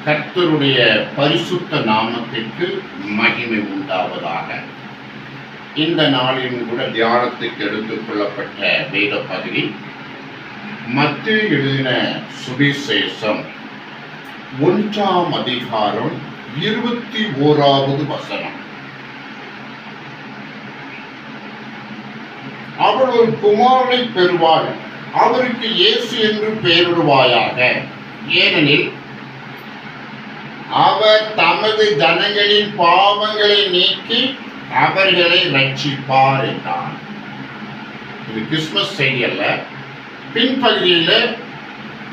கர்த்தருடைய பரிசுத்த நாமத்திற்கு மகிமை உண்டாவதாக. இந்த நாளிலும் கூட தியானத்துக்கு எடுத்துக் கொள்ளப்பட்ட வேத பகுதி மத்தேயு எழுதின சுவிசேஷம் 1ஆம் அதிகாரம் 21வது வசனம். அவள் ஒரு குமாரனை பெறுவாள், அவருக்கு இயேசு என்று பெயரிடுவாயாக, ஏனெனில் அவர் தமது ஜனங்களின் பாவங்களை நீக்கி அவர்களை ரட்சிப்பார் என்றார். இது கிறிஸ்துமஸ் செய்தி அல்ல. பின்பகுதியில்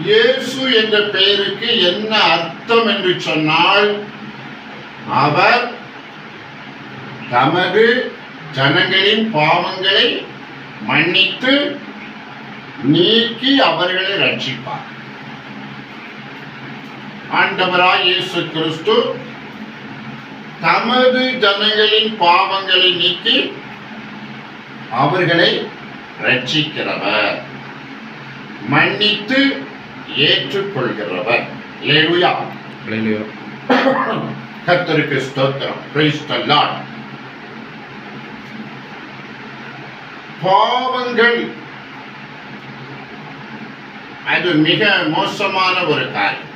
இயேசு என்ற பெயருக்கு என்ன அர்த்தம் என்று சொன்னால், அவர் தமது ஜனங்களின் பாவங்களை மன்னித்து நீக்கி அவர்களை ரட்சிப்பார். ஆண்டவராய் இயேசு கிறிஸ்து தமது ஜனங்களின் பாவங்களை நீக்கி அவர்களை ரட்சிக்கிறவர், மன்னித்து ஏற்றுக்கொள்கிறவர். அல்லேலூயா. கர்த்தருக்கு ஸ்தோத்திரம். Praise the Lord. பாவங்கள் அது மிக மோசமான ஒரு காரியம்.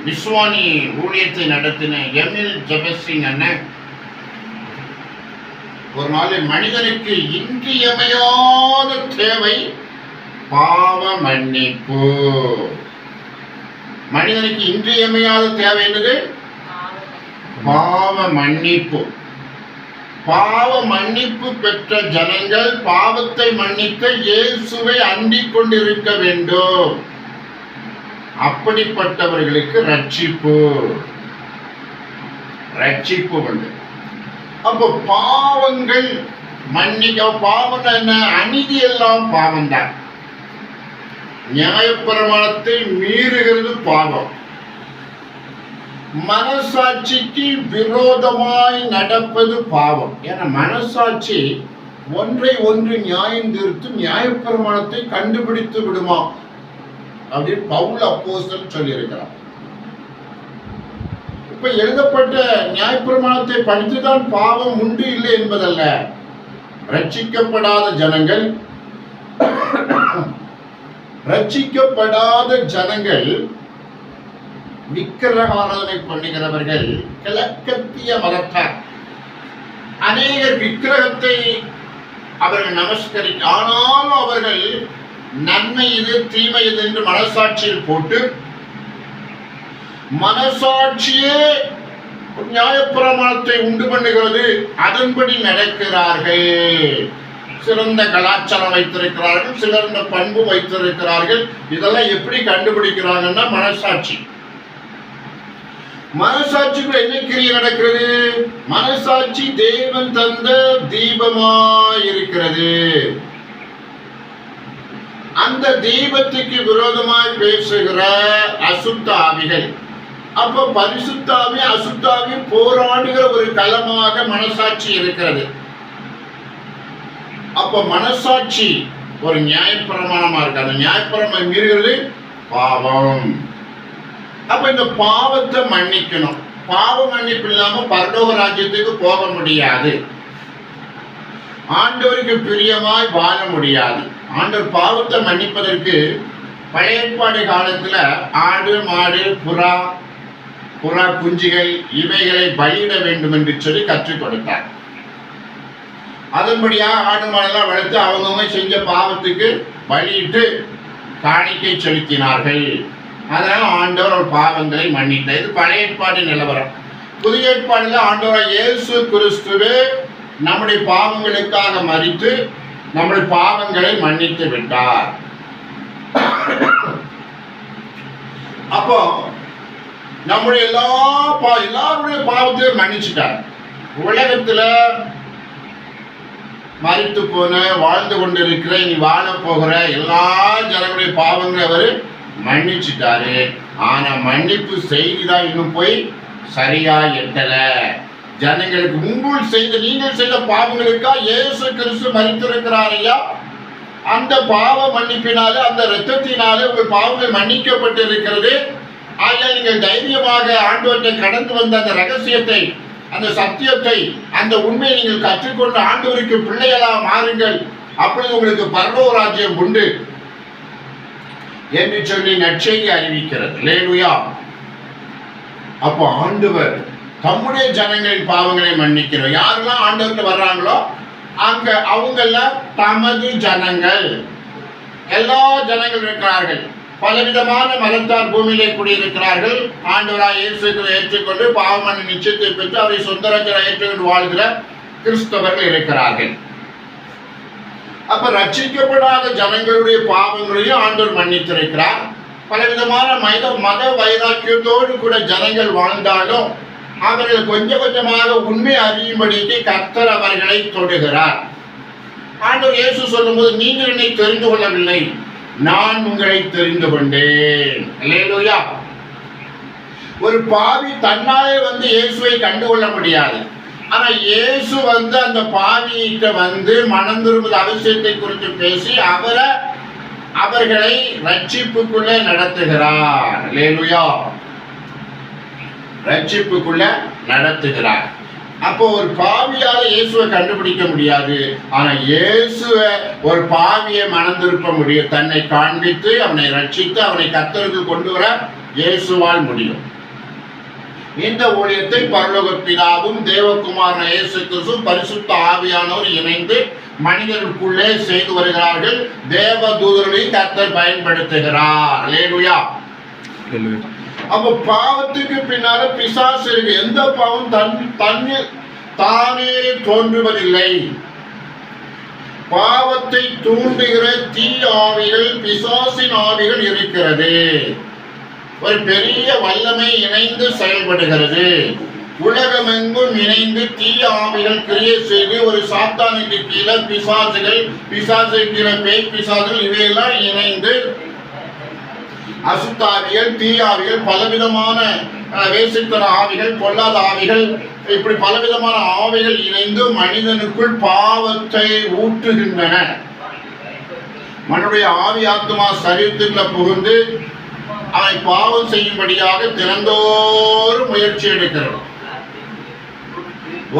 விஸ்வானி ஊழியத்தை நடத்தின எமில் ஜெபசிங் அண்ணன் ஒரு நாளில் மனிதனுக்கு இன்றியமையாத தேவை பாவ மன்னிப்பு. மனிதனுக்கு இன்றியமையாத தேவை என்னது? பாவ மன்னிப்பு. பாவ மன்னிப்பு பெற்ற ஜனங்கள் பாவத்தை மன்னிக்க இயேசுவை அண்டிக் கொண்டிருக்க வேண்டும். அப்படிப்பட்டவர்களுக்கு ரட்சிப்பு உண்டு. அப்போ பாவங்கள் மன்னிக்க, பாவம் என்ன? அநீதி எல்லாம் பாவம் தான். நியாயப்பிரமாணத்தை மீறுகிறது பாவம். மனசாட்சிக்கு விரோதமாய் நடப்பது பாவம். ஏன்னா மனசாட்சி ஒன்றை ஒன்று நியாயம் தீர்த்து நியாயப்பிரமாணத்தை கண்டுபிடித்து விடுமா அப்படின்னு பவுல் அப்போஸ்தலன் சொல்லியிருக்கிறார். இப்ப எழுதப்பட்ட நியாயப்பிரமாணத்தை படித்துதான் பாவம் உண்டு இல்லை என்பதல்ல. ரட்சிக்கப்படாத ஜனங்கள் விக்கிரக ஆராதனை பண்ணுகிறவர்கள் கிழக்கத்திய மதத்தார். அநேகர் விக்கிரகத்தை அவர்கள் நமஸ்கரிக்க, ஆனாலும் அவர்கள் நன்மை இது தீமை இது என்று மனசாட்சியில் போட்டு மனசாட்சியே நியாயப்பிரமாணத்தை உண்டு பண்ணுகிறது, அதன்படி நடக்கிறார்கள். சிறந்த கலாச்சாரம் வைத்திருக்கிறார்கள், சிறந்த பண்பு வைத்திருக்கிறார்கள். இதெல்லாம் எப்படி கண்டுபிடிக்கிறாங்கன்னா மனசாட்சிக்குள்ள என்ன கிரியை நடக்கிறது? மனசாட்சி தேவன் தந்த தீபமாயிருக்கிறது. அந்த தீபத்துக்கு விரோதமாய் பேசுகிற அசுத்த ஆவிகள். அப்ப பரிசுத்தாவி அசுத்தாவி போராடுகிற ஒரு களமாக மனசாட்சி இருக்கிறது. அப்ப மனசாட்சி ஒரு நியாயப்பிரமாணமா இருக்கு. அந்த நியாயப்பிரமாணம் மீறுகிறது பாவம். அப்ப இந்த பாவத்தை மன்னிக்கணும். பாவ மன்னிப்பு இல்லாம பரலோக ராஜ்யத்துக்கு போக முடியாது. ஆண்டவருக்கு பிரியமாய் வாழ முடியாது. ஆண்டவர் பாவத்தை மன்னிப்பதற்கு பழைய ஏற்பாடு காலத்துல ஆடு மாடு புறா குஞ்சுகள் இவைகளை பலியிட வேண்டும் என்று சொல்லி கற்றுக் கொடுத்தார். அதன்படியா ஆடு மாடெல்லாம் வளர்த்து அவங்கவுங்க செஞ்ச பாவத்துக்கு பலியிட்டு காணிக்கை செலுத்தினார்கள். அதனால ஆண்டவர் பாவங்களை மன்னித்தார். இது பழைய ஏற்பாடு நிலவரம். புதிய ஏற்பாடுல ஆண்டவர் இயேசு கிறிஸ்துவே நம்முடைய பாவங்களுக்காக மரித்து நம்முடைய பாவங்களை மன்னித்து விட்டார். அப்போ நம்முடைய எல்லாருடைய பாவத்தையும் மன்னிச்சுட்டார். உலகத்துல மரித்து போன, வாழ்ந்து கொண்டிருக்கிற, இனி வாழ போகிற எல்லா ஜனங்களுடைய பாவங்களை அவர் மன்னிச்சுட்டாரு. ஆனா மன்னிப்பு செய்திதான் இன்னும் போய் சரியா எட்டல. ஜனங்களுக்கு நீங்கள் செய்த பாவங்களுக்கா இயேசு கிறிஸ்து மரித்திருக்கிறார் ஐயா. அந்த பாவ மன்னிப்பினாலே, அந்த இரத்தத்தினாலே உங்கள் பாவங்கள் மன்னிக்கப்பட்டு இருக்கிறது. ஆகையால் நீங்கள் தைரியமாக ஆண்டவரை கடந்து வந்த அந்த ரகசியத்தை, அந்த சத்தியத்தை, அந்த உண்மையை நீங்கள் கற்றுக்கொண்டு ஆண்டவருக்கு பிள்ளைகளாக மாறுங்கள். அப்பொழுது உங்களுக்கு பரலோக ராஜ்யம் உண்டு என்று சொல்லி நற்செய்தி அறிவிக்கிறது. அல்லேலூயா. அப்போ ஆண்டவர் தம்முடைய ஜனங்களின் பாவங்களை மன்னிக்கிறார். யாரெல்லாம் ஆண்டவர்கிட்ட வர்றாங்களோ அங்க அவங்கெல்லாம் தமது ஜனங்கள். எல்லா ஜனங்கள் இருக்கிறார்கள், பலவிதமான மதத்தார் பூமியிலே குடியிருக்கிறார்கள். ஆண்டவராய் இயேசுவை ஏற்றுக்கொண்டு பாவமன்ன நிச்சயத்தை பெற்று அவரை சொந்த ராஜராக ஏற்றுக்கொண்டு வாழ்கிற கிறிஸ்தவர்கள் இருக்கிறார்கள். அப்ப ரட்சிக்கப்படாத ஜனங்களுடைய பாவங்களையும் ஆண்டவர் மன்னித்திருக்கிறார். பலவிதமான மத வைராக்கியத்தோடு கூட ஜனங்கள் வாழ்ந்தாலும் அவர்கள் கொஞ்சம் கொஞ்சமாக உண்மை அறியும்படிக்கு கர்த்தர் அவர்களை தொடுகிறார். ஆண்டவர் இயேசு சொல்லும்போது, நீங்கள் என்னை தெரிந்து கொள்ளவில்லை, நான் உங்களை தெரிந்து கொண்டேன். அல்லேலூயா. ஒரு பாவி தன்னாலே வந்து இயேசுவை கண்டுகொள்ள முடியாது. ஆனா இயேசு வந்து அந்த பாவியிட்ட வந்து மனம் திரும்புவது அவசியத்தை குறித்து பேசி அவர்களை ரட்சிப்புக்குள்ளே நடத்துகிறார். அல்லேலூயா. ரட்சிப்புக்குள்ள நடத்துகிறார். அப்போ ஒரு பாவியால இயேசுவை கண்டுபிடிக்க முடியாது. ஆனா இயேசுவை ஒரு பாவியை மனம் திருப்ப முடியும். தன்னை காண்பித்து அவனை ரட்சித்து அவனை கர்த்தருக்குள் கொண்டு வர இயேசுவால் முடியும். இந்த ஊழியத்தை பரலோக பிதாவும் தேவகுமாரன் இயேசு கிறிஸ்துவும் பரிசுத்த ஆவியானவர் இணைந்து மனிதர்களுக்குள்ளே செய்து வருகிறார்கள். தேவ தூதர்களை கர்த்தர் பயன்படுத்துகிறார். அல்லேலூயா. அப்போ பாவத்துக்கு பின்னால பிசாசு இருக்கு. எந்த பாவம் தானே தோன்றுவதில்லை. பாவத்தை தூண்டுகிற தீ ஆவிகள், பிசாசின் ஆவிகள் இருக்கிறது. ஒரு பெரிய வல்லமை இணைந்து செயல்படுகிறது. உலகமெங்கும் இணைந்து தீய ஆவிகள் கிரியை செய்து ஒரு சாத்தானுக்கு கீழே பிசாசுகள், பிசாசு கீழே பேய் பிசாசுகள், இவையெல்லாம் இணைந்து அசுத்தாவிகள், தீயாவிகள், பலவிதமான வேசித்தன ஆவிகள், பொல்லாத ஆவிகள், இப்படி பலவிதமான ஆவிகள் இணைந்து மனிதனுக்குள் பாவத்தை ஊற்றுகின்றன. மனுடைய ஆவி ஆத்மா சரீரத்துக்குள்ள புகுந்து அவனை பாவம் செய்யும்படியாக தினந்தோறும் முயற்சி எடுக்கிறது.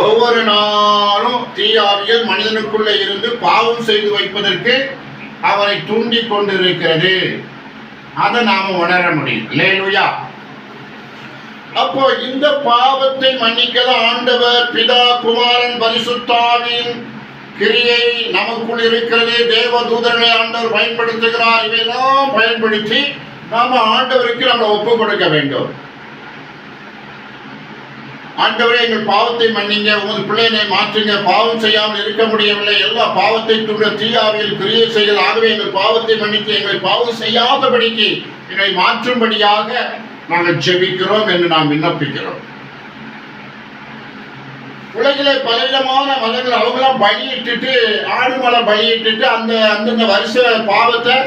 ஒவ்வொரு நாளும் தீயாவிகள் மனிதனுக்குள்ள இருந்து பாவம் செய்து வைப்பதற்கு அவனை தூண்டிக் கொண்டிருக்கிறது. அதை நாம உணர முடியும். அல்லேலூயா. அப்போ இந்த பாவத்தை மன்னிக்கதான் ஆண்டவர் பிதா குமாரன் பரிசுத்த ஆவியின் கிரியை நமக்குள் இருக்கிறது. தேவ தூதர்களை ஆண்டவர் பயன்படுத்துகிறார். இவையெல்லாம் பயன்படுத்தி நாம ஆண்டவருக்கு நம்மளை ஒப்பு கொடுக்க வேண்டும். ஆண்டவரே, எங்கள் பாவத்தை மன்னிங்க, உங்கள் பிள்ளைகளை மாற்றுங்க, பாவம் செய்யாமல் இருக்க முடியவில்லை, எல்லா பாவத்தை தூண்ட தீயாவியில் கிரியை செய்கிறது. ஆகவே எங்கள் பாவத்தை மன்னித்து எங்களை பாவம் செய்யாதபடிக்கு எங்களை மாற்றும்படியாக நாங்கள் ஜெபிக்கிறோம் என்று நாம் விண்ணப்பிக்கிறோம். உலகிலே பலவிதமான மதங்கள் அவங்களாம் பலியிட்டுட்டு, ஆடு மலை பலியிட்டுட்டு அந்தந்த வருஷ பாவத்தை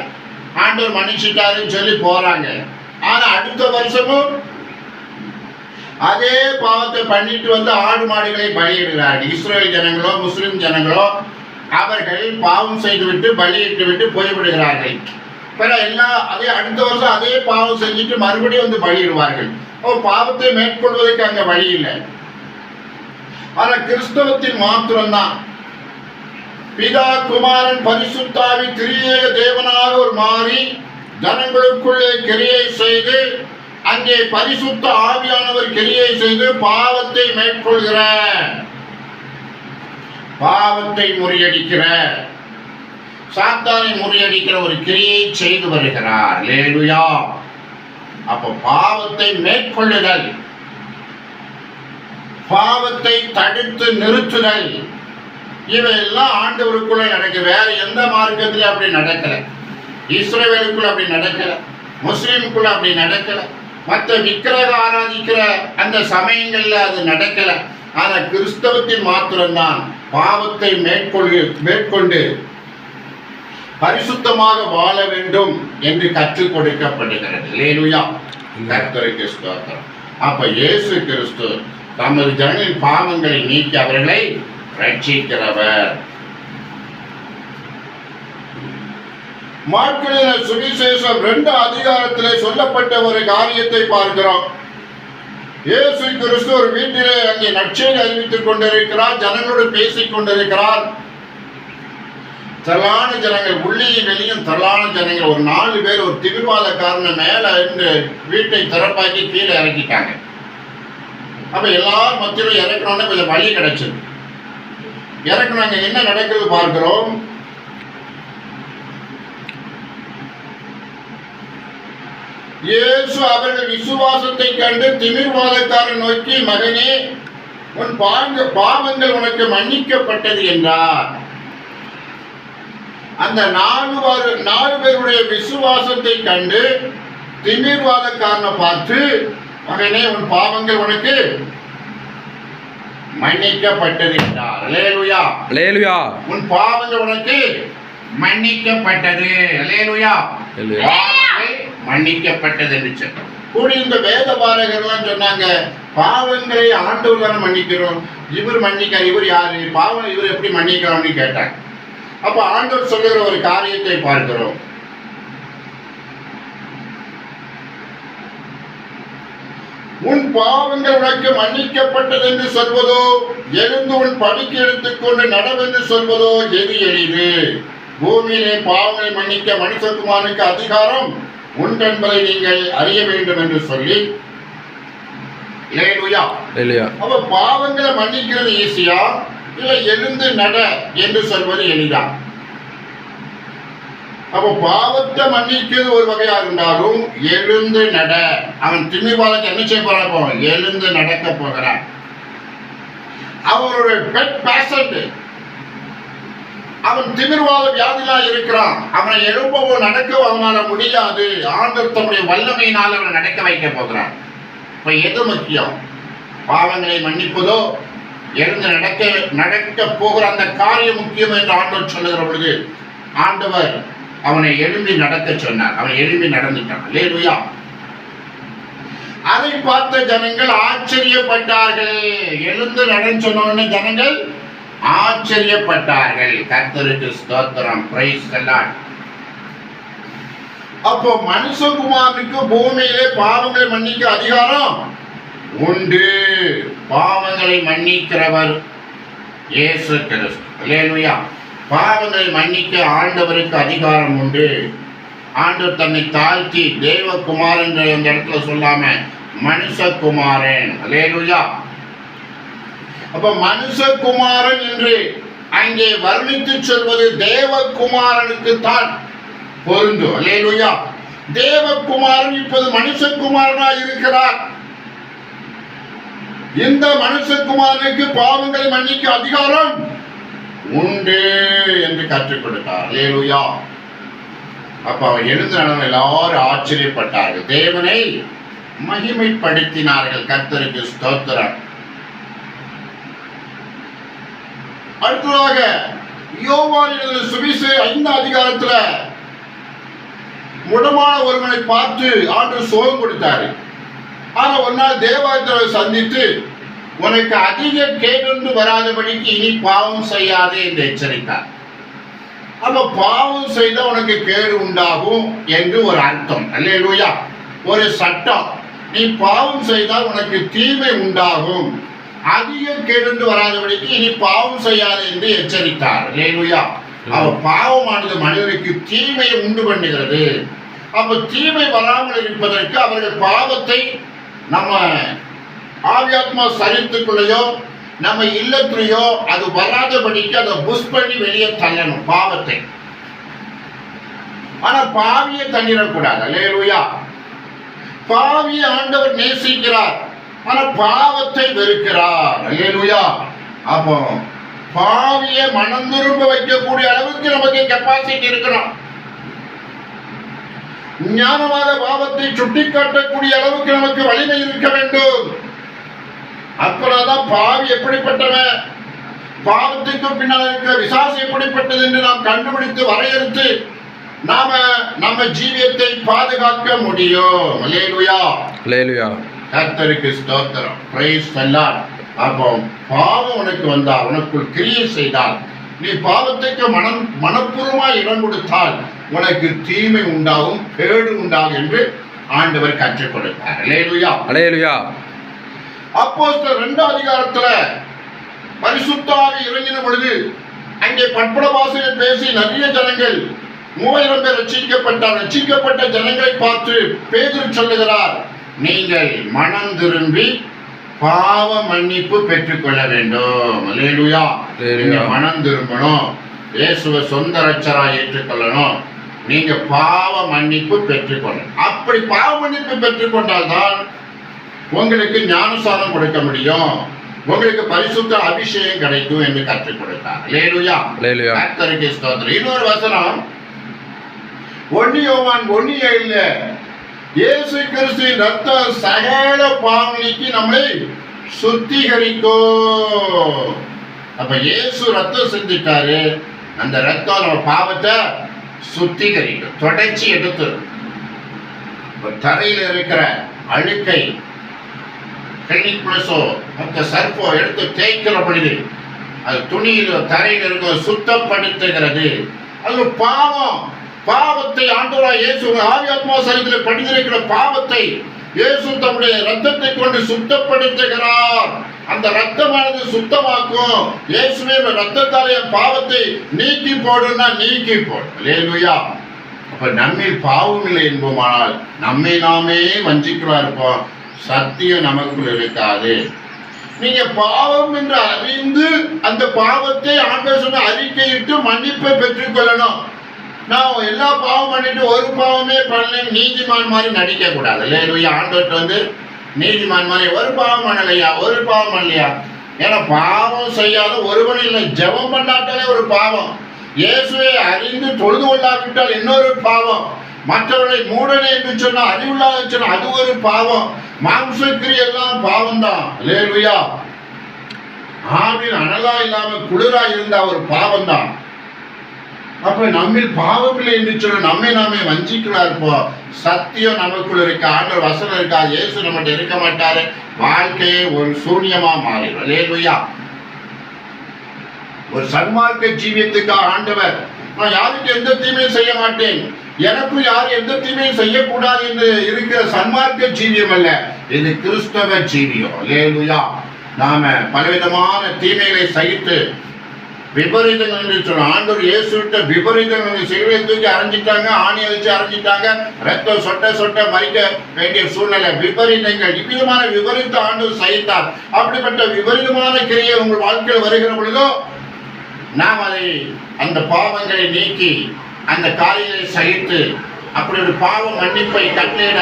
ஆண்டவர் மன்னிச்சுட்டாருன்னு சொல்லி போறாங்க. ஆனா அடுத்த வருஷமும் அதே பாவத்தை பண்ணிட்டு வந்து ஆடு மாடுகளை பலியிடுகிறார்கள். இஸ்ரேல் ஜனங்களோ முஸ்லிம் ஜனங்களோ அவர்கள் பாவம் செய்து விட்டு பலியிட்டு விட்டு போய்விடுகிறார்கள். அதே அடுத்த வருஷம் அதே பாவம் செஞ்சுட்டு மறுபடியும் வந்து பலியிடுவார்கள். பாவத்தை மேற்கொள்வதற்கு அங்க வழி இல்லை. ஆனா கிறிஸ்தவத்தின் மாத்திரம்தான் பிதா குமாரன் பரிசுத்தாவி திரியேக தேவனாக ஒரு மாறி ஜனங்களுக்குள்ளே கிரியை செய்து, அங்கே பரிசுத்த ஆவியானவர் கிரியை செய்து பாவத்தை மேற்கொள்கிற, பாவத்தை முறியடிக்கிற, சாத்தானை முறியடிக்கிற ஒரு கிரியை செய்து வருகிறார். அல்லேலூயா. அப்ப பாவத்தை மேற்கொள்ளுதல், பாவத்தை தடுத்து நிறுத்துதல், இவையெல்லாம் ஆண்டவருக்குள்ள நடக்குது. வேற எந்த மார்க்கத்திலும் அப்படி நடக்கல. இஸ்ரவேலுக்குள்ள அப்படி நடக்கல, முஸ்லிமுக்குள்ள அப்படி நடக்கல, மற்ற விக்கிரக ஆராதிக்கிற அந்த சமயங்கள்ல அது நடக்கல. ஆனா கிறிஸ்தவத்தின் மாத்திரம்தான் பாவத்தை மேற்கொண்டு பரிசுத்தமாக வாழ வேண்டும் என்று கற்றுக் கொடுக்கப்படுகிறது. அல்லேலூயா. கர்த்தருக்கு ஸ்தோத்திரம். அப்ப இயேசு கிறிஸ்து தமது ஜனங்களின் பாவங்களை நீக்கி அவர்களை ரட்சிக்கிறவர். மார்க்கு சுவிசேஷம் 2 அதிகாரத்திலே சொல்லப்பட்ட ஒரு காரியத்தை பார்க்கிறோம். இயேசு கிறிஸ்து ஒரு வீட்டிலே அங்கே நற்செய்தி அறிவித்துக் கொண்டிருக்கிறார். ஜனங்களோடு பேசிக் கொண்டிருக்கிறார். திரளான ஜனங்கள், உள்ளியும் வெளியும் திரளான ஜனங்கள். ஒரு 4 பேர் ஒரு திமிர்வாதக்காரனை மேல இருந்து வீட்டை திறப்பாக்கி கீழே இறக்கிட்டாங்க. அப்ப எல்லாரும் மத்தியிலும் இறக்கணும்னு கொஞ்சம் வழி கிடைச்சது. இறக்குனாங்க. என்ன நடக்கிறது பார்க்கிறோம். இயேசு அவர்கள் விசுவாசத்தை கண்டு திமிர்வாதக்காரன் நோக்கி, மகனே, உன் பாவங்கள் உனக்கு மன்னிக்கப்பட்டது என்றார். அந்த 4 பேருடைய விசுவாசத்தை கண்டு திமிர்வாதக்காரனை பார்த்து, மகனே, உன் பாவங்கள் உனக்கு மன்னிக்கப்பட்டது என்றார். அல்லேலூயா, அல்லேலூயா. உன் பாவங்கள் உனக்கு மன்னிக்கப்பட்டது. அல்லேலூயா, மன்னிக்கப்பட்டது என்று சொன்னார். கூடி இந்த வேத பாரகர்லாம் சொன்னாங்க, பாவங்களை ஆண்டவர் தானே மன்னிக்கிறோம், இவர் மன்னிக்க, இவர் யாரு, பாவம் இவர் எப்படி மன்னிக்கிறோம்னு கேட்டாங்க. அப்ப ஆண்டவர் சொல்லுகிற ஒரு காரியத்தை பார்க்கிறோம். உன் பாவங்கள் உனக்கு மன்னிக்கப்பட்டது என்று சொல்வதோ, எழுந்து உன் படுக்கை எடுத்துக்கொண்டு நடவென்று சொல்வதோ எது எளிது? பூமியிலே பாவங்களை மன்னிக்க மனுஷகுமாரனுக்கு அதிகாரம் உண்டு என்பதை நீங்கள் அறிய வேண்டும் என்று சொல்லி, அப்ப பாவங்களை மன்னிக்கிறது ஈஸியா, இல்ல எழுந்து நட என்று சொல்வது எளிதா? அப்ப பாவத்தை மன்னிக்கிறது ஒரு வகையா இருந்தாலும், எழுந்து நட. அவன் திமிர்வாதத்தை என்ன செய்ய போறான்? எழுந்து நடக்க போகிறான். அவனுடைய பெட் பேஷண்ட், அவன் திமிர்வாத வியாதியா இருக்கிறான். அவனை எழுப்பவோ நடக்கவோ அவனால முடியாது. ஆண்டவர் தம்முடைய வல்லமையினால் அவனை நடக்க வைக்க போகிறான். இப்ப எது முக்கியம்? பாவங்களை மன்னிப்பதோ, எழுந்து நடக்க போகிற அந்த காரியம் முக்கியம் என்று ஆண்டவர் சொல்லுகிற பொழுது, ஆண்டவர் அவனை எழும்பி நடக்க சொன்னார். அவன் எழும்பி நடந்துட்டான். அல்லேலூயா. அதை பார்த்த ஜனங்கள் ஆச்சரியப்பட்டார்கள். எழுந்து நடன்னு சொன்ன ஜனங்கள் ஆச்சரியப்பட்டார்கள். கர்த்தருக்கு ஸ்தோத்திரம். Praise the Lord. அப்போ மனுஷகுமாரனுக்கு பூமியிலே பாவங்களை மன்னிக்க அதிகாரம் உண்டு. பாவங்களை மன்னிக்கிறவர் இயேசு கிறிஸ்து. அல்லேலூயா. பாவங்களை மன்னிக்க ஆண்டவருக்கு அதிகாரம் உண்டு. ஆண்டவர் தன்னை தாழ்த்தி தேவகுமாரன் என்ற இடத்துல சொல்லாம மனுஷகுமாரன். அல்லேலூயா. அப்ப மனுஷகுமாரன் என்று அங்கே வர்ணித்து சொல்வது தேவகுமாரனுக்கு தான் பொருந்தும். அல்லேலூயா. தேவகுமாரன் இப்போது மனுஷகுமாரனாய் இருக்கிறார். இந்த மனுஷகுமாரனுக்கு பாவங்களை மன்னிக்க அதிகாரம் உண்டு என்று கற்றுக் கொடுத்தார். அல்லேலூயா. அப்ப அவன் எழுந்து நடந்த எல்லாரும் ஆச்சரியப்பட்டார்கள், தேவனை மகிமைப்படுத்தினார்கள். கர்த்தருக்கு ஸ்தோத்திரம். அடுத்ததாக யோவான் எழுதின சுவிசேஷம் 5 அதிகாரத்துல முடமான ஒருவனை பார்த்து ஆண்டவர் சுகம் கொடுத்தாரு. ஆனா ஒரு நாள் தேவாலயத்தை சந்தித்து, உனக்கு அதிக கேடு வராதபடிக்கு இனி பாவம் செய்யாதே என்று எச்சரித்தார். அப்ப பாவம் செய்த உனக்கு கேடு உண்டாகும் என்று ஒரு அர்த்தம். அல்லேலூயா. ஒரு சட்டம். நீ பாவம் செய்தால் உனக்கு தீமை உண்டாகும், அதிக கேடு வராதபடிக்கு இனி பாவம் செய்யாது என்று எச்சரித்தார். அல்லேலூயா. அவ பாவமானது மனிதனுக்கு தீமையை உண்டு பண்ணுகிறது. அப்ப தீமை வராமல் இருப்பதற்கு அவர்கள் பாவத்தை நம்ம ஆவியாத்மா சரீரத்துக்குள்ளேயோ நம்ம இல்லத்திலேயோ அது வராதபடிக்கு அதை புஷ் பண்ணி வெளியே தள்ளணும் பாவத்தை. ஆனா பாவியை தள்ளிடக்கூடாது. அல்லேலூயா. பாவியை ஆண்டவர் நேசிக்கிறார், ஆனா பாவத்தை வெறுக்கிறார். அல்லேலூயா. அப்போ பாவியை மனம் திரும்ப வைக்கக்கூடிய அளவுக்கு நமக்கு கெப்பாசிட்டி இருக்கணும். ஞானமாக பாவத்தை சுட்டி காட்டக்கூடிய அளவுக்கு நமக்கு வலிமை இருக்க வேண்டும். அப்பதான் பாவி எப்படிப்பட்டவன், பாவத்துக்கு பின்னால் இருக்கிற விசாசம் எப்படிப்பட்டது என்று நாம் கண்டுபிடித்து வரையறுத்து நாம நம்ம ஜீவியத்தை பாதுகாக்க முடியும். அல்லேலூயா. அல்லேலூயா. கர்த்தருக்கு ஸ்தோத்திரம். Praise the Lord. அப்போ பாவம் உனக்கு வந்தால், உனக்குள் கிரியை செய்தால், நீ பாவத்துக்கு மனப்பூர்வமாய் இடம் கொடுத்தால் உனக்கு தீமை உண்டாகும், கேடு உண்டாகும் என்று ஆண்டவர் கற்றுக் கொடுத்தார். அல்லேலூயா, அல்லேலூயா. அப்போஸ்தலர் 2 அதிகாரத்துல பரிசுத்த ஆவி இறங்கின பொழுது அங்கே பற்பல பாஷையில் பேசி நிறைய ஜனங்கள் 3000 பேர் ரட்சிக்கப்பட்டார். ரட்சிக்கப்பட்ட ஜனங்களை பார்த்து பேதுரு சொல்லுகிறார், நீங்கள் மனம் திரும்பி பாவ மன்னிப்பு பெற்றுக்கொள்ள வேண்டும். அல்லேலூயா. நீங்க மனம் திரும்பணும், இயேசுவை சொந்த ரட்சகராய் ஏற்றுக்கொள்ளணும், நீங்க பாவ மன்னிப்பு பெற்றுக்கொள்ளணும். அப்படி பாவ மன்னிப்பு பெற்றுக்கொண்டால்தான் உங்களுக்கு ஞானசாரம் கொடுக்க முடியும், உங்களுக்கு பரிசுத்த அபிஷேகம் கிடைக்கும் என்று கற்றுக் கொடுத்தார். அல்லேலூயா, கர்த்தருக்கு ஸ்தோத்திரம். இன்னொரு வசனம் 1 யோவான் 1:7 இயேசு கிறிஸ்துவின் ரத்தம் சகல பாவங்களுக்கு நம்மளை சுத்திகரிக்கும். அப்ப இயேசு ரத்தம் செஞ்சிட்டாரு, அந்த ரத்தம் நம்ம பாவத்தை சுத்திகரிக்கும், தொடர்ச்சி எடுத்து தரையில் இருக்கிற அழுக்கை கிளினிக் பிளஸோ மற்ற சர்ஃபோ எடுத்து தேய்க்கிற பொழுது அது துணியில் தரையில் இருக்க சுத்தப்படுத்துகிறது. அது பாவத்தை ஆண்டவராய் இயேசு ஆவி ஆத்மா சரீரத்தில் படிந்திருக்கிற பாவத்தை இயேசு தம்முடைய ரத்தத்தை கொண்டு சுத்தப்படுத்துகிறார். அந்த ரத்தமானது சுத்தமாக்கும். இயேசுவே ரத்தத்தாலே பாவத்தை நீக்கி போடுன்னா நீக்கி போடும். அல்லேலூயா. அப்ப நம்மில் பாவம் இல்லை என்போமானால் நம்மை நாமே வஞ்சிக்கிறா இருப்போம், சத்தியம் நமக்குள் இருக்காது. நீங்க பாவம் என்று அறிந்து அந்த பாவத்தை ஆண்டவர் சொன்ன அறிக்கையிட்டு மன்னிப்பை பெற்றுக்கொள்ளணும். நான் எல்லா பாவம் பண்ணிட்டு ஒரு பாவமே பண்ணல நீதிமான் மாதிரி நடிக்க கூடாது. அல்லேலூயா. ஆண்டவர்கிட்ட நீதிமான் மாதிரி ஒரு பாவம் பண்ணலையா, ஒரு பாவம் பண்ணலையா. ஏன்னா பாவம் செய்யாத ஒருவன் இல்லை. ஜெபம் பண்ணாட்டாலே ஒரு பாவம், இயேசுவை அறிந்து தொழுது கொள்ளாவிட்டால் இன்னொரு பாவம், மற்றவர்களை மூடனே என்று சொன்னா அறிவுள்ளாத சொன்னா அது ஒரு பாவம், மாம்சக்கிரி எல்லாம் பாவம் தான். அல்லேலூயா. ஆவின் அனலா இல்லாம குளிரா இருந்தா ஒரு பாவம் தான். அப்ப நம்மில் பாவம் இல்லை என்று சொல்ல நம்மை நாமே வஞ்சிக்கலாம் இருப்போம். சத்தியம் நமக்குள்ள இருக்க, ஆண்டவர் வசனம் இருக்கா, இயேசு நம்மகிட்ட இருக்க மாட்டாரு, வாழ்க்கையே ஒரு சூன்யமா மாறிடும். அல்லேலூயா. ஒரு சன்மார்க்க ஜீவியத்துக்காக ஆண்டவர் நான் யாருக்கு எந்த தீமையும் செய்ய மாட்டேன், எனக்கு யாரும் எந்த தீமையும் செய்யக்கூடாது என்று இருக்கிற சன்மார்க்க ஜீவியம் அல்ல, இது கிறிஸ்தவ ஜீவியம். அல்லேலூயா. நாம பலவிதமான தீமைகளை சகித்து விபரீதங்கள் என்று சொன்ன ஆண்டவர் இயேசுவிட்ட விபரீதங்கள் சிலுவை தூக்கி அரைஞ்சிட்டாங்க, ஆணி வச்சு அரைஞ்சிட்டாங்க, ரத்தம் சொட்ட சொட்ட மறிக்க வேண்டிய சூழ்நிலை, விபரீதங்கள், இவ்விதமான விபரீத ஆண்டவர் சகித்தார். அப்படிப்பட்ட விபரீதமான கிரியை உங்கள் வாழ்க்கையில் வருகிற பொழுதோ நாம் அதை அந்த பாவங்களை நீக்கி அந்த காரியங்களை சகித்து அப்படி ஒரு பாவ மன்னிப்பை கட்டளையிட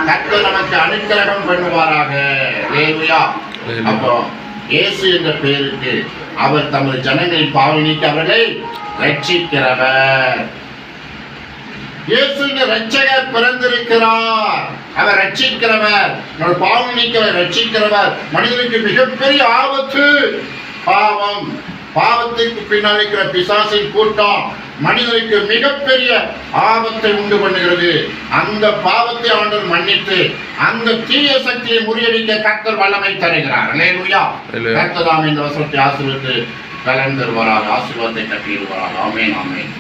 கர்த்தர் நமக்கு அனுக்கிரகம் பண்ணுவாராக. அல்லேலூயா. அப்போ இயேசு என்ற பெயருக்கு அவர் தமது ஜனங்களின் பாவம் நீக்கி அவர்களை ரட்சிக்கிறவர். இயேசு ரட்சகர் பிறந்திருக்கிறார், அவர் ரட்சிக்கிறவர், பாவம் நீக்கவர், ரட்சிக்கிறவர். மனிதனுக்கு மிகப்பெரிய ஆபத்து பாவம். பாவத்திற்கு பின்னால் இருக்கிற பிசாசின் கூட்டம் மனிதனுக்கு மிகப்பெரிய ஆபத்தை உண்டு பண்ணுகிறது. அந்த பாவத்தை ஆண்டவர் மன்னித்து அந்த தீய சக்தியை முறியடிக்க கர்த்தர் வல்லமை தருகிறார். அல்லேலூயா. கர்த்தர் தாமே இந்த வசனத்தை ஆசீர்வதித்து பலன் தருவாராக, ஆசீர்வாதத்தை கட்டிடுவாராக. ஆமென், ஆமென்.